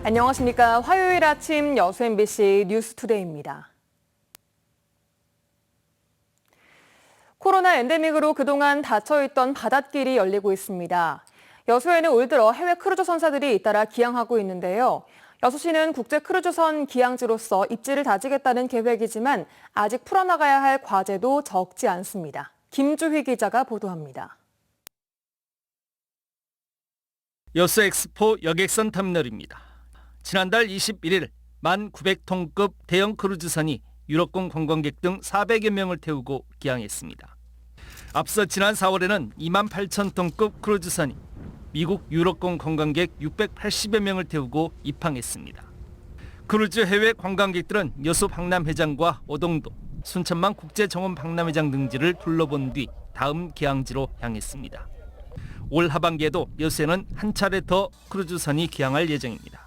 안녕하십니까. 화요일 아침 여수 MBC 뉴스투데이입니다. 코로나 엔데믹으로 그동안 닫혀있던 바닷길이 열리고 있습니다. 여수에는 올 들어 해외 크루즈 선사들이 잇따라 기항하고 있는데요. 여수시는 국제 크루즈선 기항지로서 입지를 다지겠다는 계획이지만 아직 풀어나가야 할 과제도 적지 않습니다. 김주희 기자가 보도합니다. 여수 엑스포 여객선 터미널입니다. 지난달 21일 1,900톤급 대형 크루즈선이 유럽권 관광객 등 400여 명을 태우고 기항했습니다. 앞서 지난 4월에는 28,000톤급 크루즈선이 미국 유럽권 관광객 680여 명을 태우고 입항했습니다. 크루즈 해외 관광객들은 여수 박람회장과 오동도, 순천만 국제정원 박람회장 등지를 둘러본 뒤 다음 기항지로 향했습니다. 올 하반기에도 여수에는 한 차례 더 크루즈선이 기항할 예정입니다.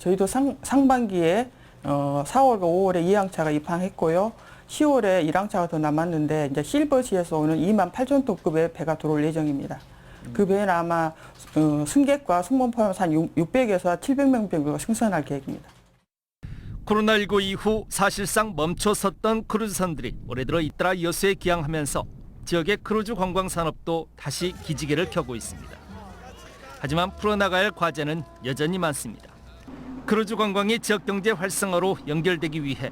저희도 상반기에 4월과 5월에 2항차가 입항했고요. 10월에 1항차가 더 남았는데 이제 실버시에서 오는 28,000톤급의 배가 들어올 예정입니다. 그 배는 아마 승객과 승무원 포함해서 한 600에서 700명 정도가 승선할 계획입니다. 코로나19 이후 사실상 멈춰섰던 크루즈선들이 올해 들어 잇따라 여수에 기항하면서 지역의 크루즈 관광 산업도 다시 기지개를 켜고 있습니다. 하지만 풀어나가야 할 과제는 여전히 많습니다. 크루즈 관광이 지역 경제 활성화로 연결되기 위해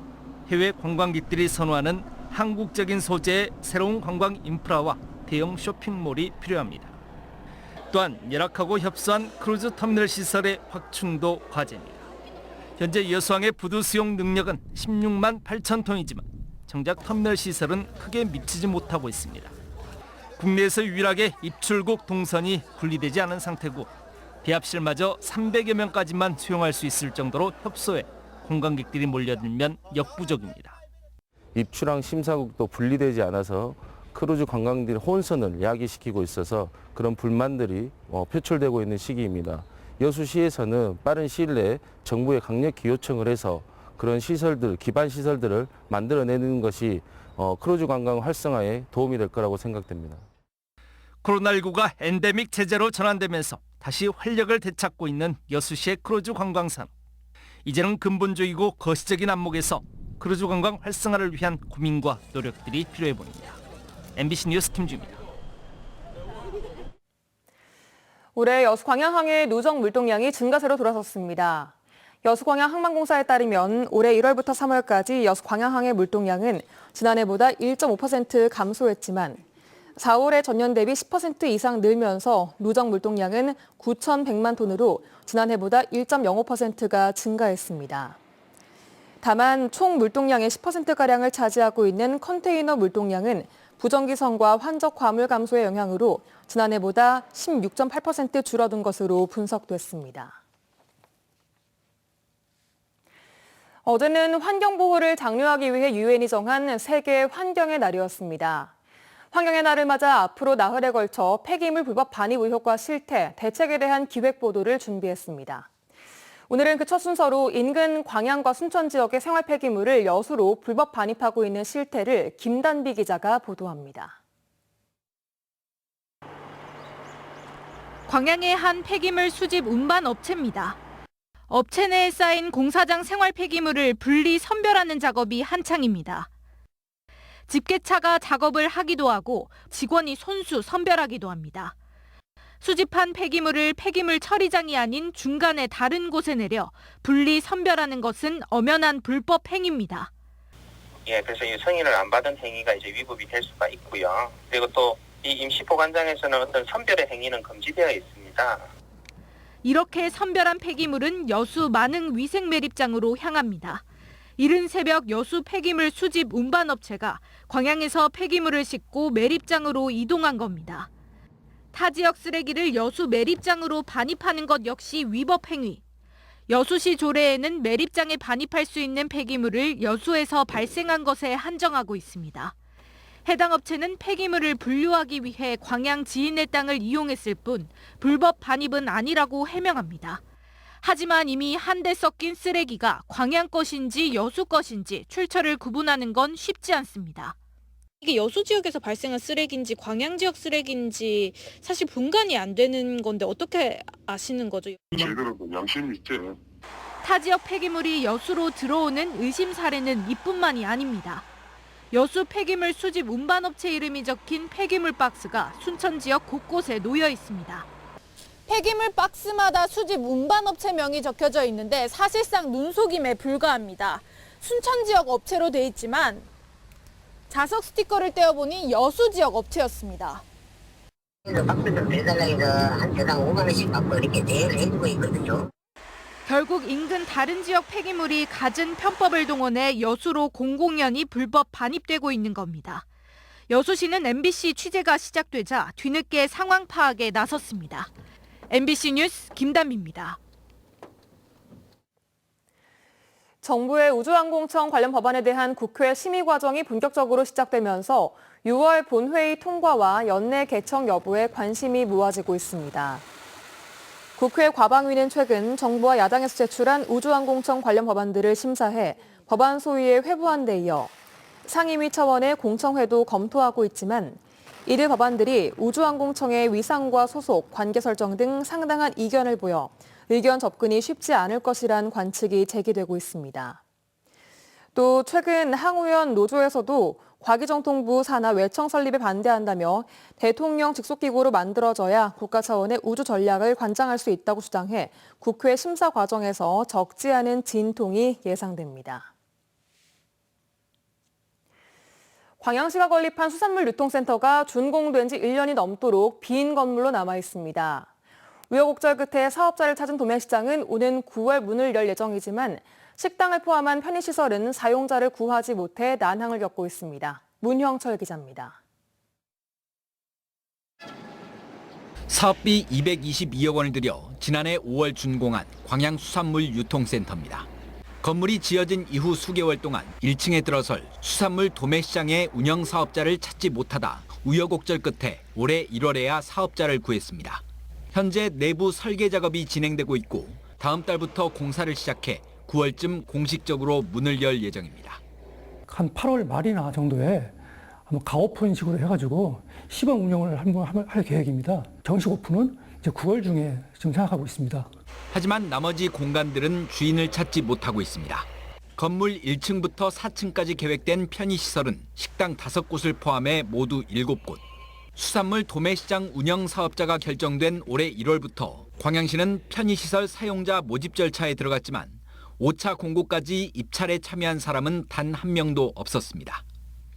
해외 관광객들이 선호하는 한국적인 소재의 새로운 관광 인프라와 대형 쇼핑몰이 필요합니다. 또한 열악하고 협소한 크루즈 터미널 시설의 확충도 과제입니다. 현재 여수항의 부두 수용 능력은 16만 8천 톤이지만 정작 터미널 시설은 크게 미치지 못하고 있습니다. 국내에서 유일하게 입출국 동선이 분리되지 않은 상태고 배합실마저 300여 명까지만 수용할 수 있을 정도로 협소해 관광객들이 몰려들면 역부족입니다. 입출항 심사국도 분리되지 않아서 크루즈 관광객들이 혼선을 야기시키고 있어서 그런 불만들이 표출되고 있는 시기입니다. 여수시에서는 빠른 시일 내에 정부에 강력히 요청을 해서 그런 시설들, 기반 시설들을 만들어내는 것이 크루즈 관광 활성화에 도움이 될 거라고 생각됩니다. 코로나19가 엔데믹 체제로 전환되면서 다시 활력을 되찾고 있는 여수시의 크루즈 관광 산업. 이제는 근본적이고 거시적인 안목에서 크루즈 관광 활성화를 위한 고민과 노력들이 필요해 보입니다. MBC 뉴스 김주입니다. 올해 여수 광양항의 누적 물동량이 증가세로 돌아섰습니다. 여수광양 항만공사에 따르면 올해 1월부터 3월까지 여수 광양항의 물동량은 지난해보다 1.5% 감소했지만 4월에 전년 대비 10% 이상 늘면서 누적 물동량은 9,100만 톤으로 지난해보다 1.05%가 증가했습니다. 다만 총 물동량의 10%가량을 차지하고 있는 컨테이너 물동량은 부정기성과 환적 과물 감소의 영향으로 지난해보다 16.8% 줄어든 것으로 분석됐습니다. 어제는 환경보호를 장려하기 위해 유엔이 정한 세계 환경의 날이었습니다. 환경의 날을 맞아 앞으로 나흘에 걸쳐 폐기물 불법 반입 의혹과 실태, 대책에 대한 기획 보도를 준비했습니다. 오늘은 그 첫 순서로 인근 광양과 순천 지역의 생활 폐기물을 여수로 불법 반입하고 있는 실태를 김단비 기자가 보도합니다. 광양의 한 폐기물 수집 운반 업체입니다. 업체 내에 쌓인 공사장 생활 폐기물을 분리 선별하는 작업이 한창입니다. 집게차가 작업을 하기도 하고 직원이 손수 선별하기도 합니다. 수집한 폐기물을 폐기물 처리장이 아닌 중간에 다른 곳에 내려 분리 선별하는 것은 엄연한 불법 행위입니다. 그래서 이 승인을 안 받은 행위가 이제 위법이 될 수가 있고요. 그리고 또 이 임시보관장에서는 어떤 선별의 행위는 금지되어 있습니다. 이렇게 선별한 폐기물은 여수 만흥 위생 매립장으로 향합니다. 이른 새벽 여수 폐기물 수집 운반업체가 광양에서 폐기물을 싣고 매립장으로 이동한 겁니다. 타 지역 쓰레기를 여수 매립장으로 반입하는 것 역시 위법 행위. 여수시 조례에는 매립장에 반입할 수 있는 폐기물을 여수에서 발생한 것에 한정하고 있습니다. 해당 업체는 폐기물을 분류하기 위해 광양 지인의 땅을 이용했을 뿐 불법 반입은 아니라고 해명합니다. 하지만 이미 한데 섞인 쓰레기가 광양 것인지 여수 것인지 출처를 구분하는 건 쉽지 않습니다. 이게 여수 지역에서 발생한 쓰레기인지 광양 지역 쓰레기인지 사실 분간이 안 되는 건데 어떻게 아시는 거죠? 저희들은 양심이 있지. 타 지역 폐기물이 여수로 들어오는 의심 사례는 이뿐만이 아닙니다. 여수 폐기물 수집 운반업체 이름이 적힌 폐기물 박스가 순천 지역 곳곳에 놓여 있습니다. 폐기물 박스마다 수집 운반업체명이 적혀져 있는데 사실상 눈속임에 불과합니다. 순천 지역 업체로 돼 있지만 자석 스티커를 떼어보니 여수 지역 업체였습니다. 박스를 배달하기 해서 한 대당 5만 원씩 받고 이렇게 대여를 해주고 있거든요. 결국 인근 다른 지역 폐기물이 갖은 편법을 동원해 여수로 공공연히 불법 반입되고 있는 겁니다. 여수시는 MBC 취재가 시작되자 뒤늦게 상황 파악에 나섰습니다. MBC 뉴스 김단비입니다. 정부의 우주항공청 관련 법안에 대한 국회 심의 과정이 본격적으로 시작되면서 6월 본회의 통과와 연내 개청 여부에 관심이 모아지고 있습니다. 국회 과방위는 최근 정부와 야당에서 제출한 우주항공청 관련 법안들을 심사해 법안 소위에 회부한 데 이어 상임위 차원의 공청회도 검토하고 있지만 이들 법안들이 우주항공청의 위상과 소속, 관계 설정 등 상당한 이견을 보여 의견 접근이 쉽지 않을 것이란 관측이 제기되고 있습니다. 또 최근 항우연 노조에서도 과기정통부 산하 외청 설립에 반대한다며 대통령 직속기구로 만들어져야 국가 차원의 우주 전략을 관장할 수 있다고 주장해 국회 심사 과정에서 적지 않은 진통이 예상됩니다. 광양시가 건립한 수산물 유통센터가 준공된 지 1년이 넘도록 빈 건물로 남아 있습니다. 우여곡절 끝에 사업자를 찾은 도매시장은 오는 9월 문을 열 예정이지만 식당을 포함한 편의시설은 사용자를 구하지 못해 난항을 겪고 있습니다. 문형철 기자입니다. 사업비 222억 원을 들여 지난해 5월 준공한 광양수산물 유통센터입니다. 건물이 지어진 이후 수개월 동안 1층에 들어설 수산물 도매시장의 운영 사업자를 찾지 못하다 우여곡절 끝에 올해 1월에야 사업자를 구했습니다. 현재 내부 설계 작업이 진행되고 있고 다음 달부터 공사를 시작해 9월쯤 공식적으로 문을 열 예정입니다. 한 8월 말이나 정도에 한번 가오픈식으로 해가지고 시범 운영을 한번 할 계획입니다. 정식 오픈은 이제 9월 중에 지금 생각하고 있습니다. 하지만 나머지 공간들은 주인을 찾지 못하고 있습니다. 건물 1층부터 4층까지 계획된 편의시설은 식당 5곳을 포함해 모두 7곳. 수산물 도매시장 운영 사업자가 결정된 올해 1월부터 광양시는 편의시설 사용자 모집 절차에 들어갔지만 5차 공고까지 입찰에 참여한 사람은 단 한 명도 없었습니다.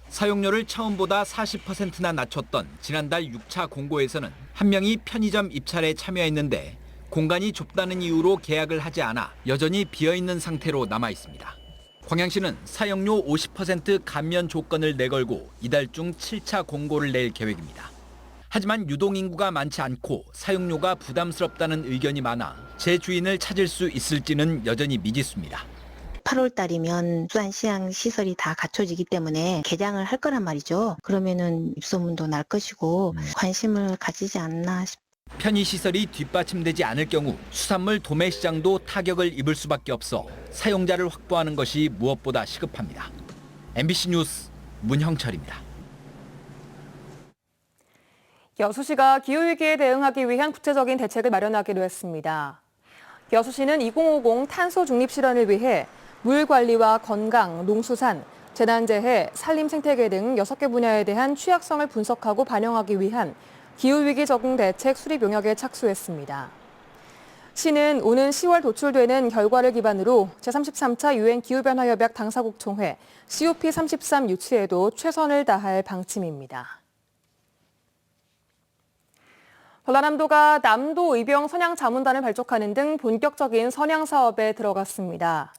사용료를 처음보다 40%나 낮췄던 지난달 6차 공고에서는 한 명이 편의점 입찰에 참여했는데 공간이 좁다는 이유로 계약을 하지 않아 여전히 비어있는 상태로 남아 있습니다. 광양시는 사용료 50% 감면 조건을 내걸고 이달 중 7차 공고를 낼 계획입니다. 하지만 유동인구가 많지 않고 사용료가 부담스럽다는 의견이 많아 재주인을 찾을 수 있을지는 여전히 미지수입니다. 8월 달이면 수산시장 시설이 다 갖춰지기 때문에 개장을 할 거란 말이죠. 그러면은 입소문도 날 것이고 관심을 가지지 않나 싶습니다. 편의시설이 뒷받침되지 않을 경우 수산물 도매시장도 타격을 입을 수밖에 없어 사용자를 확보하는 것이 무엇보다 시급합니다. MBC 뉴스 문형철입니다. 여수시가 기후위기에 대응하기 위한 구체적인 대책을 마련하기로 했습니다. 여수시는 2050 탄소 중립 실현을 위해 물 관리와 건강, 농수산, 재난재해, 산림생태계 등 6개 분야에 대한 취약성을 분석하고 반영하기 위한 기후위기 적응 대책 수립 용역에 착수했습니다. 시는 오는 10월 도출되는 결과를 기반으로 제33차 유엔 기후변화협약 당사국 총회 COP33 유치에도 최선을 다할 방침입니다. 전라남도가 남도 의병 선양 자문단을 발족하는 등 본격적인 선양 사업에 들어갔습니다.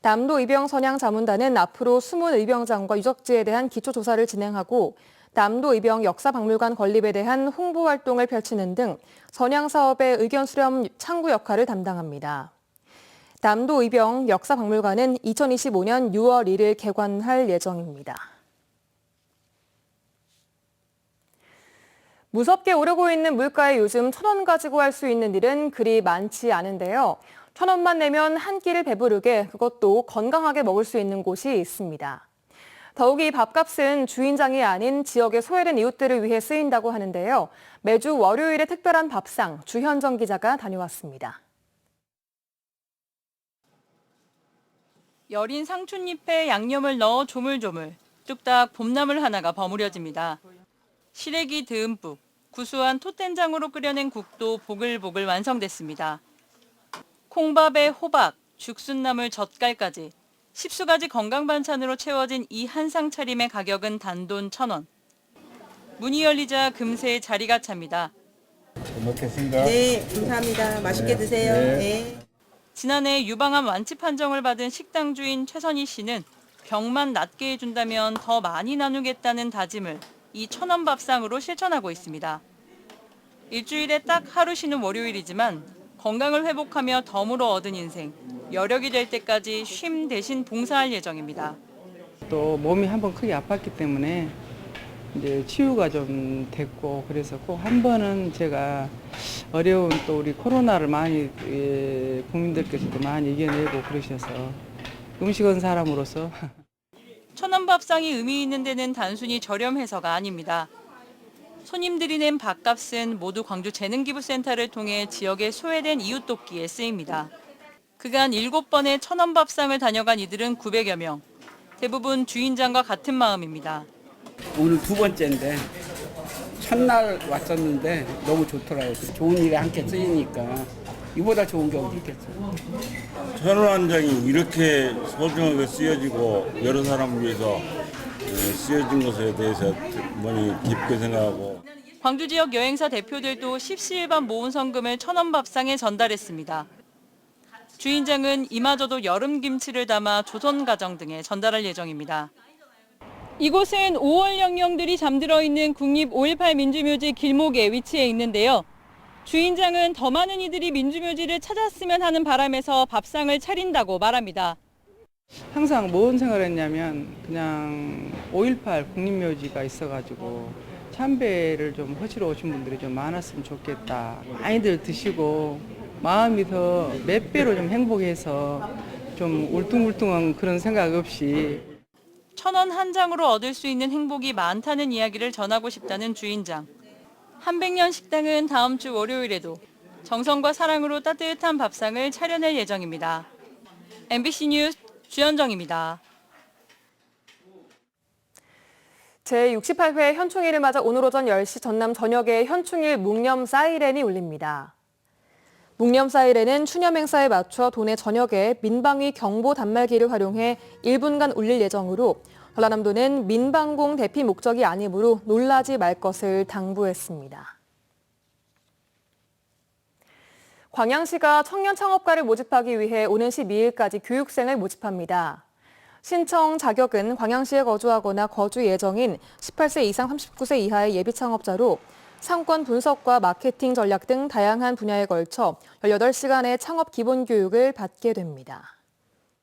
남도 의병 선양 자문단은 앞으로 숨은 의병장과 유적지에 대한 기초 조사를 진행하고 남도 의병 역사박물관 건립에 대한 홍보 활동을 펼치는 등 선양 사업의 의견 수렴 창구 역할을 담당합니다. 남도 의병 역사박물관은 2025년 6월 1일 개관할 예정입니다. 무섭게 오르고 있는 물가에 요즘 1,000원 가지고 할 수 있는 일은 그리 많지 않은데요. 1,000원만 내면 한 끼를 배부르게 그것도 건강하게 먹을 수 있는 곳이 있습니다. 더욱이 밥값은 주인장이 아닌 지역의 소외된 이웃들을 위해 쓰인다고 하는데요. 매주 월요일에 특별한 밥상 주현정 기자가 다녀왔습니다. 여린 상추잎에 양념을 넣어 조물조물 뚝딱 봄나물 하나가 버무려집니다. 시래기 듬뿍 구수한 톳된장으로 끓여낸 국도 보글보글 완성됐습니다. 콩밥에 호박, 죽순나물 젓갈까지 10수가지 건강 반찬으로 채워진 이 한상 차림의 가격은 단돈 1,000원. 문이 열리자 금세 자리가 찹니다. 먹겠습니다. 네, 감사합니다. 맛있게 드세요. 네. 지난해 유방암 완치 판정을 받은 식당 주인 최선희 씨는 병만 낫게 해준다면 더 많이 나누겠다는 다짐을 이 1,000원 밥상으로 실천하고 있습니다. 일주일에 딱 하루 쉬는 월요일이지만 건강을 회복하며 덤으로 얻은 인생, 여력이 될 때까지 쉼 대신 봉사할 예정입니다. 또 몸이 한번 크게 아팠기 때문에 이제 치유가 좀 됐고 그래서 꼭 한 번은 제가 어려운 또 우리 코로나를 많이 국민들께서도 많이 이겨내고 그러셔서 음식은 사람으로서 1,000원 밥상이 의미 있는 데는 단순히 저렴해서가 아닙니다. 손님들이 낸 밥값은 모두 광주재능기부센터를 통해 지역에 소외된 이웃 돕기에 쓰입니다. 그간 7번의 1,000원 밥상을 다녀간 이들은 900여 명. 대부분 주인장과 같은 마음입니다. 오늘 2번째인데 첫날 왔었는데 너무 좋더라고요. 좋은 일에 함께 쓰이니까 이보다 좋은 게 어디 있겠어요. 1,000원 한 장이 이렇게 소중하게 쓰여지고 여러 사람을 위해서 쓰여진 것에 대해서 많이 깊게 생각하고. 광주 지역 여행사 대표들도 십시일반 모은 성금을 1,000원 밥상에 전달했습니다. 주인장은 이마저도 여름 김치를 담아 조선 가정 등에 전달할 예정입니다. 이곳은 5월 영령들이 잠들어 있는 국립 5.18 민주묘지 길목에 위치해 있는데요. 주인장은 더 많은 이들이 민주묘지를 찾았으면 하는 바람에서 밥상을 차린다고 말합니다. 항상 뭔 생각을 했냐면 그냥 5.18 국립묘지가 있어가지고 참배를 좀 하시러 오신 분들이 좀 많았으면 좋겠다. 많이들 드시고 마음이 더 몇 배로 좀 행복해서 좀 울퉁불퉁한 그런 생각 없이 1,000원 한 장으로 얻을 수 있는 행복이 많다는 이야기를 전하고 싶다는 주인장. 한백년 식당은 다음 주 월요일에도 정성과 사랑으로 따뜻한 밥상을 차려낼 예정입니다. MBC 뉴스 주현정입니다. 제68회 현충일을 맞아 오늘 오전 10시 전남 전역에 현충일 묵념 사이렌이 울립니다. 묵념 사이렌은 추념 행사에 맞춰 도내 전역에 민방위 경보 단말기를 활용해 1분간 울릴 예정으로 전라남도는 민방공 대피 목적이 아니므로 놀라지 말 것을 당부했습니다. 광양시가 청년 창업가를 모집하기 위해 오는 12일까지 교육생을 모집합니다. 신청 자격은 광양시에 거주하거나 거주 예정인 18세 이상 39세 이하의 예비 창업자로 상권 분석과 마케팅 전략 등 다양한 분야에 걸쳐 18시간의 창업 기본 교육을 받게 됩니다.